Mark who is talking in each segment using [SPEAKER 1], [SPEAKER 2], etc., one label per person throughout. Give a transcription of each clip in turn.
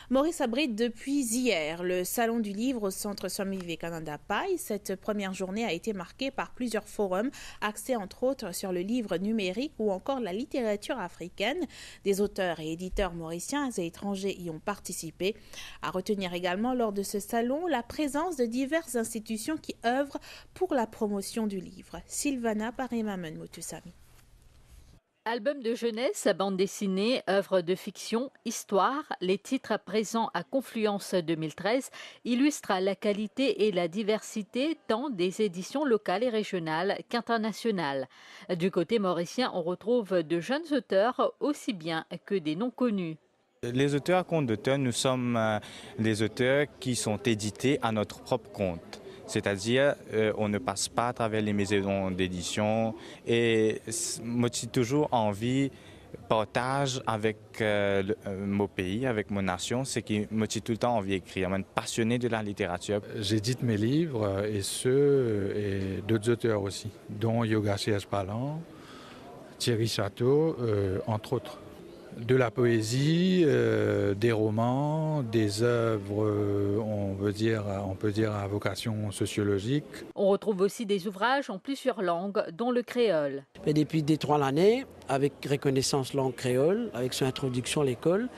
[SPEAKER 1] Maurice abrite depuis hier le Salon du Livre au Centre Swami Vivekananda Pai. Cette première journée a été marquée par plusieurs forums, axés entre autres sur le livre numérique ou encore la littérature africaine. Des auteurs et éditeurs mauriciens et étrangers y ont participé. À retenir également lors de ce salon la présence de diverses institutions qui œuvrent pour la promotion du livre. Sylvana Parimaman Mutusami.
[SPEAKER 2] Albums de jeunesse, bande dessinée, œuvres de fiction, histoire, les titres présents à Confluence 2013 illustrent la qualité et la diversité tant des éditions locales et régionales qu'internationales. Du côté mauricien, on retrouve de jeunes auteurs aussi bien que des noms connus.
[SPEAKER 3] Les auteurs à compte d'auteur, nous sommes des auteurs qui sont édités à notre propre compte. C'est-à-dire, on ne passe pas à travers les maisons d'édition et motive toujours envie, partage avec mon pays, avec mon nation, ce qui motive tout le temps envie d'écrire. Je suis passionné de la littérature.
[SPEAKER 4] J'édite mes livres et d'autres auteurs aussi, dont Yoga C.S. Palan, Thierry Château, entre autres. De la poésie, des romans, des œuvres, on peut dire à vocation sociologique.
[SPEAKER 2] On retrouve aussi des ouvrages en plusieurs langues, dont le créole.
[SPEAKER 5] Mais depuis 2-3 années, avec reconnaissance langue créole, avec son introduction à l'école,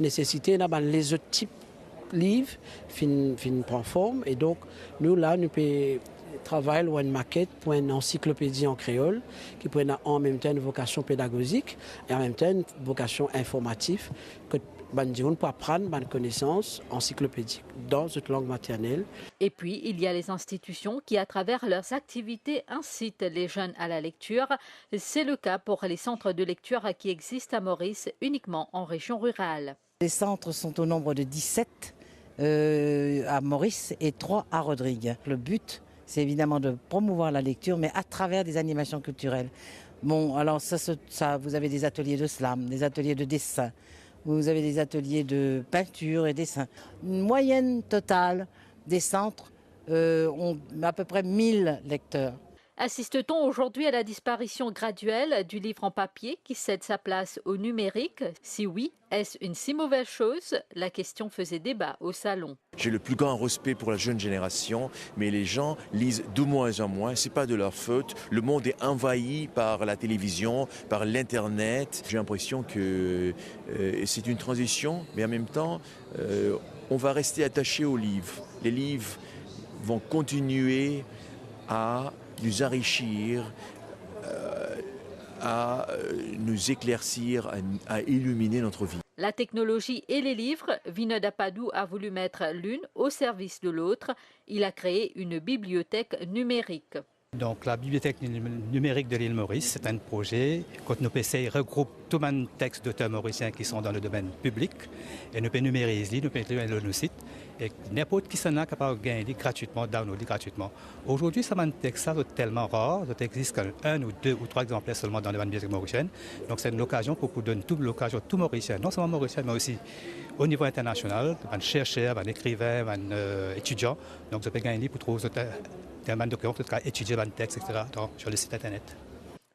[SPEAKER 5] nécessité les autres types de livres fin prend forme. Et donc, nous pouvons travailler ou une maquette pour une encyclopédie en créole qui prenne en même temps une vocation pédagogique et en même temps une vocation informative que on peut apprendre une connaissance encyclopédique dans cette langue maternelle.
[SPEAKER 2] Et puis, il y a les institutions qui, à travers leurs activités, incitent les jeunes à la lecture. C'est le cas pour les centres de lecture qui existent à Maurice, uniquement en région rurale.
[SPEAKER 6] Les centres sont au nombre de 17 à Maurice et 3 à Rodrigue. Le but, c'est évidemment de promouvoir la lecture, mais à travers des animations culturelles. Bon, alors ça, vous avez des ateliers de slam, des ateliers de dessin, vous avez des ateliers de peinture et dessin. Une moyenne totale des centres ont à peu près 1000 lecteurs.
[SPEAKER 2] Assiste-t-on aujourd'hui à la disparition graduelle du livre en papier qui cède sa place au numérique? Si oui, est-ce une si mauvaise chose? La question faisait débat au salon.
[SPEAKER 7] J'ai le plus grand respect pour la jeune génération, mais les gens lisent de moins en moins. C'est pas de leur faute. Le monde est envahi par la télévision, par l'internet. J'ai l'impression que c'est une transition, mais en même temps, on va rester attaché aux livres. Les livres vont continuer à nous enrichir, à nous éclaircir, à illuminer notre vie.
[SPEAKER 2] La technologie et les livres, Vinod Padou a voulu mettre l'une au service de l'autre. Il a créé une bibliothèque numérique.
[SPEAKER 8] Donc la bibliothèque numérique de l'île Maurice, c'est un projet que nos PC regroupe tous les textes d'auteurs mauriciens qui sont dans le domaine public et nous pouvons numériser, nous pouvons le nos sites et n'importe qui s'en a capable de gagner gratuitement, downloader gratuitement. Aujourd'hui, ça texte ça tellement rare, ça existe qu'un ou 2 ou 3 exemplaires seulement dans les bibliothèques mauriciennes. Donc c'est une occasion pour qu'on donne toute l'occasion, tout mauricien, non seulement mauricien, mais aussi au niveau international, un chercheur, un écrivain, un étudiant. Donc ça peut gagner pour trouver un document pour étudier un texte, etc. sur le site internet.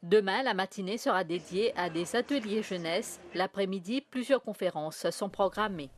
[SPEAKER 2] Demain, la matinée sera dédiée à des ateliers jeunesse. L'après-midi, plusieurs conférences sont programmées.